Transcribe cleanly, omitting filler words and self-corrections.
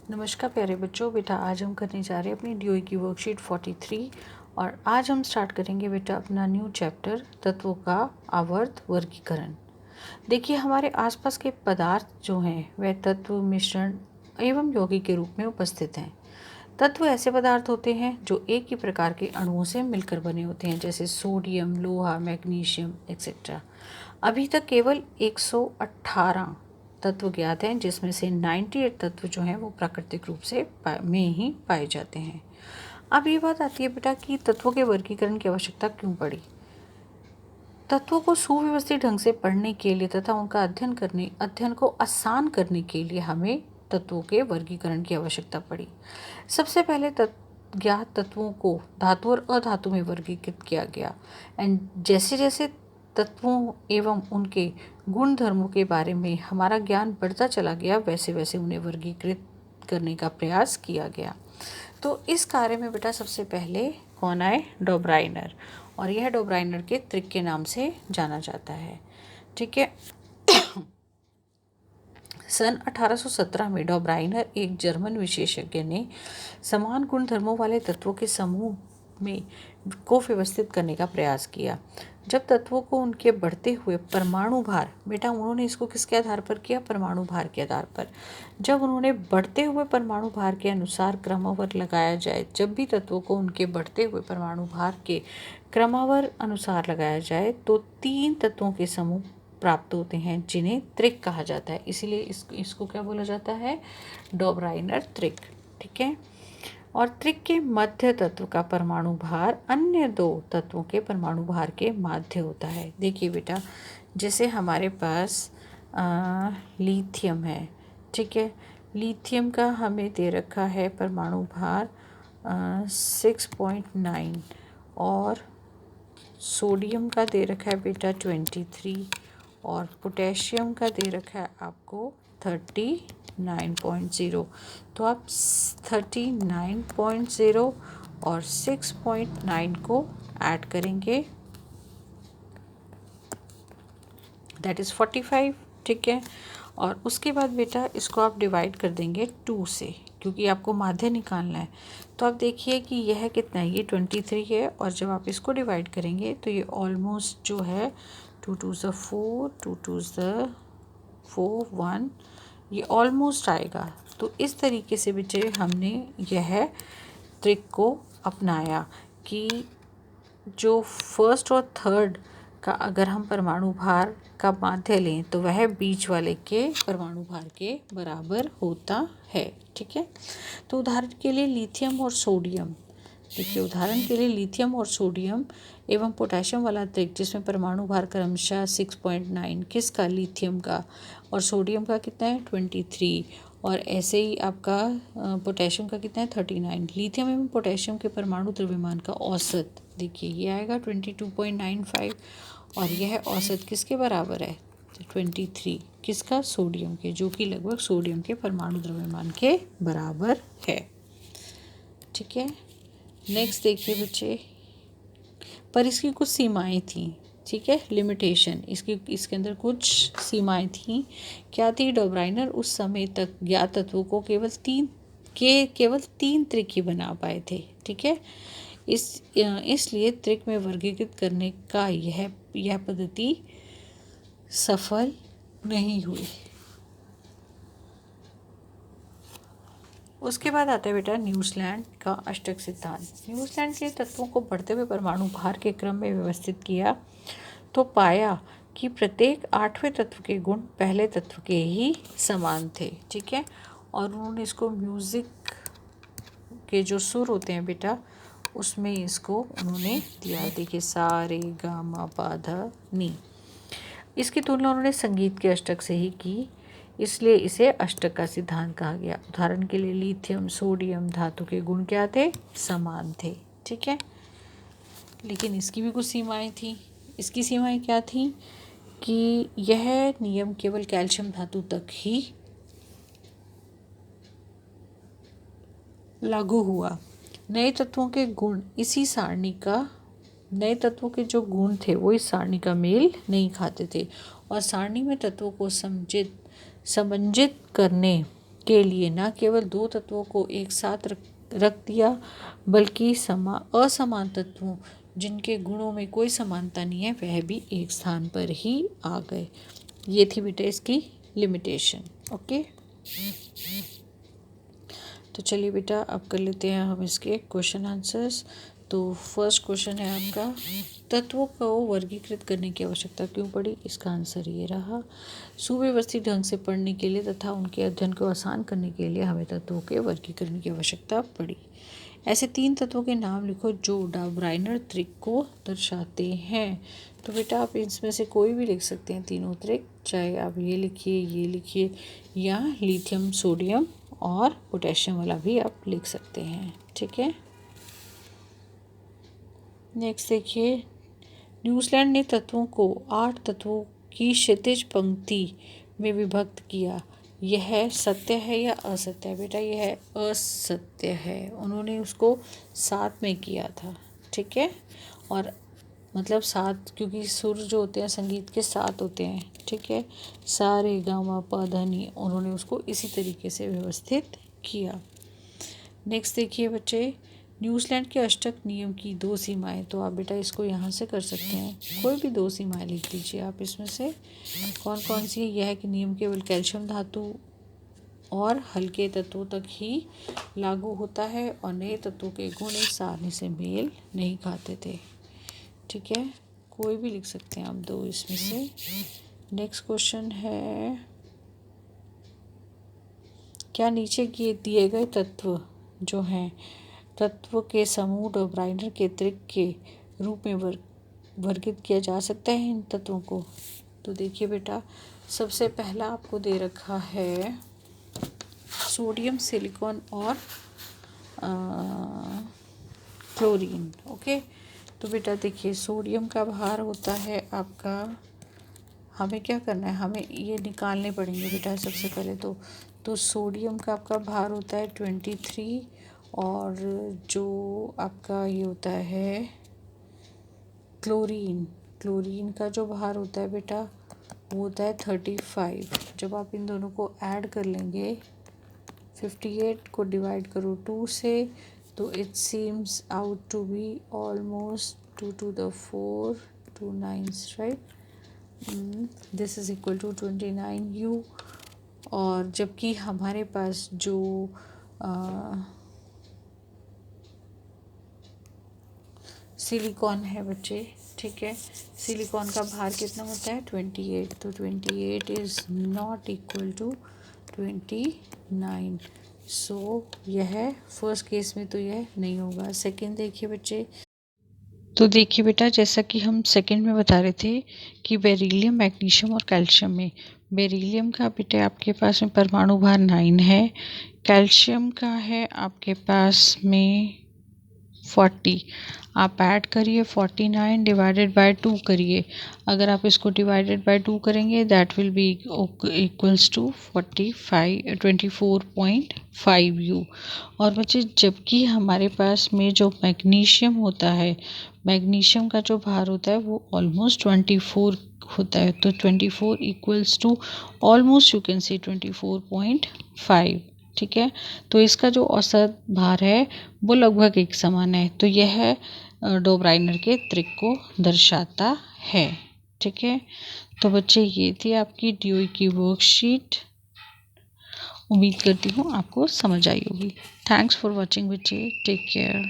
नमस्कार प्यारे बच्चों। बेटा आज हम करने जा रहे हैं अपनी डीओई की वर्कशीट 43 और आज हम स्टार्ट करेंगे बेटा अपना न्यू चैप्टर तत्वों का आवर्त वर्गीकरण। देखिए हमारे आसपास के पदार्थ जो हैं वह तत्व मिश्रण एवं यौगिक के रूप में उपस्थित हैं। तत्व ऐसे पदार्थ होते हैं जो एक ही प्रकार के अणुओं से मिलकर बने होते हैं, जैसे सोडियम, लोहा, मैग्नीशियम एक्सेट्रा। अभी तक केवल 118 तत्व ज्ञात हैं, जिसमें से 98 तत्व जो हैं वो प्राकृतिक रूप से में ही पाए जाते हैं। अब ये बात आती है बेटा कि तत्वों के वर्गीकरण की आवश्यकता क्यों पड़ी। तत्वों को सुव्यवस्थित ढंग से पढ़ने के लिए तथा उनका अध्ययन को आसान करने के लिए हमें तत्वों के वर्गीकरण की आवश्यकता पड़ी। सबसे पहले ज्ञात तत्वों को धातु और अधातु में वर्गीकृत किया गया एंड जैसे जैसे तत्वों एवं उनके गुण धर्मों के बारे में हमारा ज्ञान बढ़ता चला गया, वैसे वैसे उन्हें वर्गीकृत करने का प्रयास किया गया। तो इस कार्य में बेटा सबसे पहले कौन आए? डोब्राइनर। और यह डोब्राइनर के त्रिक के नाम से जाना जाता है। ठीक है। सन 1817 में डोब्राइनर एक जर्मन विशेषज्ञ ने समान गुण धर्मों वाले तत्वों के समूह में को व्यवस्थित करने का प्रयास किया। जब तत्वों को उनके बढ़ते हुए परमाणु भार, बेटा उन्होंने इसको किसके आधार पर किया? परमाणु भार के आधार पर। जब उन्होंने बढ़ते हुए परमाणु भार के अनुसार क्रमवार लगाया जाए, जब भी तत्वों को उनके बढ़ते हुए परमाणु भार के क्रमवार अनुसार लगाया जाए तो 3 तत्वों के समूह प्राप्त होते हैं, जिन्हें त्रिक कहा जाता है। इसीलिए इसको क्या बोला जाता है? डोब्राइनर त्रिक। ठीक है। और त्रिक के मध्य तत्व का परमाणु भार अन्य 2 तत्वों के परमाणु भार के माध्य होता है। देखिए बेटा, जैसे हमारे पास लिथियम है। ठीक है। लिथियम का हमें दे रखा है परमाणु भार 6.9 और सोडियम का दे रखा है बेटा 23 और पोटेशियम का दे रखा है आपको 39.0। तो आप 39.0 और 6.9 को ऐड करेंगे, दैट इज़ 45। ठीक है। और उसके बाद बेटा इसको आप डिवाइड कर देंगे 2 से, क्योंकि आपको माध्य निकालना है। तो आप देखिए कि यह कितना है, ये 23 है और जब आप इसको डिवाइड करेंगे तो ये ऑलमोस्ट जो है 2 2 ज़ 4, 2 2 ज़ 4, 1, ये ऑलमोस्ट आएगा। तो इस तरीके से बच्चे हमने यह ट्रिक को अपनाया कि जो फर्स्ट और थर्ड का अगर हम परमाणु भार का माध्य लें तो वह बीच वाले के परमाणु भार के बराबर होता है। ठीक है। तो उदाहरण के लिए लिथियम और सोडियम, देखिए उदाहरण के लिए लिथियम और सोडियम एवं पोटेशियम वाला त्रिक, जिसमें परमाणु भार क्रमशः 6.9 किसका? लिथियम का, और सोडियम का कितना है 23, और ऐसे ही आपका पोटेशियम का कितना है 39। लिथियम एवं पोटेशियम के परमाणु द्रव्यमान का औसत देखिए ये आएगा 22.95 और यह औसत किसके बराबर है? 23 किसका? सोडियम के, जो कि लगभग सोडियम के परमाणु द्रव्यमान के बराबर है। ठीक है। नेक्स्ट देखिए बच्चे, पर इसकी कुछ सीमाएं थी। ठीक है, लिमिटेशन, इसके अंदर कुछ सीमाएं थी। क्या थी? डोब्राइनर उस समय तक ज्ञात तत्वों को केवल तीन त्रिक ही बना पाए थे। ठीक है। इसलिए त्रिक में वर्गीकृत करने का यह पद्धति सफल नहीं हुई। उसके बाद आता है बेटा न्यूजीलैंड का अष्टक सिद्धांत। न्यूजीलैंड के तत्वों को बढ़ते हुए परमाणु भार के क्रम में व्यवस्थित किया तो पाया कि प्रत्येक 8वें तत्व के गुण पहले तत्व के ही समान थे। ठीक है। और उन्होंने इसको म्यूजिक के जो सुर होते हैं बेटा उसमें इसको उन्होंने दिया। देखिए सा रे गा मा पा धा नी। इसकी तुलना उन्होंने संगीत के अष्टक से ही की, इसलिए इसे अष्टक का सिद्धांत कहा गया। उदाहरण के लिए लिथियम, सोडियम धातु के गुण क्या थे? समान थे। ठीक है। लेकिन इसकी भी कुछ सीमाएं थी। इसकी सीमाएं क्या थी कि यह नियम केवल कैल्शियम धातु तक ही लागू हुआ। नए तत्वों के गुण इसी सारणी का नए तत्वों के जो गुण थे वो इस सारणी का मेल नहीं खाते थे और सारणी में तत्वों को समंजित करने के लिए न केवल दो तत्वों को एक साथ रख दिया, बल्कि असमान तत्वों जिनके गुणों में कोई समानता नहीं है वह भी एक स्थान पर ही आ गए। ये थी बेटा इसकी लिमिटेशन। ओके, तो चलिए बेटा अब कर लेते हैं हम इसके क्वेश्चन आंसर्स। तो फर्स्ट क्वेश्चन है आपका, तत्वों को वर्गीकृत करने की आवश्यकता क्यों पड़ी? इसका आंसर ये रहा, सुव्यवस्थित ढंग से पढ़ने के लिए तथा उनके अध्ययन को आसान करने के लिए हमें तत्वों के वर्गीकरण की आवश्यकता पड़ी। ऐसे 3 तत्वों के नाम लिखो जो डॉब्राइनर त्रिक को दर्शाते हैं। तो बेटा आप इसमें से कोई भी लिख सकते हैं, तीनों त्रिक, चाहे आप ये लिखिए या लिथियम सोडियम और पोटेशियम वाला भी आप लिख सकते हैं। ठीक है, नेक्स्ट देखिए, न्यूजीलैंड ने तत्वों को 8 तत्वों की क्षैतिज पंक्ति में विभक्त किया। यह सत्य है या असत्य है? बेटा यह असत्य है, उन्होंने उसको 7 में किया था। ठीक है, और मतलब 7 क्योंकि सुर जो होते हैं संगीत के 7 होते हैं। ठीक है, सा रे गा मा पा धा नी, उन्होंने उसको इसी तरीके से व्यवस्थित किया। नेक्स्ट देखिए बच्चे, न्यूजीलैंड के अष्टक नियम की 2 सीमाएं। तो आप बेटा इसको यहाँ से कर सकते हैं, कोई भी 2 सीमाएं लिख दीजिए आप इसमें से। कौन कौन सी? यह है कि नियम केवल कैल्शियम धातु और हल्के तत्वों तक ही लागू होता है और नए तत्वों के गुण एक सारणी से मेल नहीं खाते थे। ठीक है, कोई भी लिख सकते हैं आप 2 इसमें से। नेक्स्ट क्वेश्चन है, क्या नीचे दिए गए तत्व जो हैं तत्व के समूह डॉब्राइनर के त्रिक के रूप में वर्गित किया जा सकता है इन तत्वों को? तो देखिए बेटा, सबसे पहला आपको दे रखा है सोडियम, सिलिकॉन और क्लोरीन। ओके, तो बेटा देखिए, सोडियम का भार होता है आपका, हमें क्या करना है, हमें ये निकालने पड़ेंगे बेटा सबसे पहले। तो सोडियम का आपका भार होता है 23 और जो आपका ये होता है क्लोरीन का जो भार होता है बेटा वो होता है 35। जब आप इन दोनों को ऐड कर लेंगे, 58 को डिवाइड करो 2 से, तो it seems out to be almost 2 to the 4 2 9s, right. This is equal to 29U। और जबकि हमारे पास जो सिलिकॉन है बच्चे, ठीक है, सिलिकॉन का भार कितना होता है 28, तो 28 इज़ नॉट इक्वल टू 29। सो यह फर्स्ट केस में तो यह नहीं होगा। सेकंड देखिए बच्चे, तो देखिए बेटा, जैसा कि हम सेकंड में बता रहे थे कि बेरिलियम, मैग्नीशियम और कैल्शियम में, बेरिलियम का बेटा आपके पास में परमाणु भार 9 है, कैल्शियम का है आपके पास में 40। आप ऐड करिए 49 डिवाइडेड बाय 2 करिए। अगर आप इसको डिवाइडेड बाय 2 करेंगे that will be equals to 24.5U। और बच्चे जबकि हमारे पास में जो मैग्नीशियम होता है, मैग्नीशियम का जो भार होता है वो ऑलमोस्ट 24 होता है। तो 24 equals to almost you can say 24.5। ठीक है, तो इसका जो औसत भार है वो लगभग एक समान है। तो यह डॉब्राइनर के त्रिक को दर्शाता है। ठीक है, तो बच्चे ये थी आपकी DOE की वर्कशीट। उम्मीद करती हूँ आपको समझ आई होगी। थैंक्स फॉर वॉचिंग बच्चे, टेक केयर।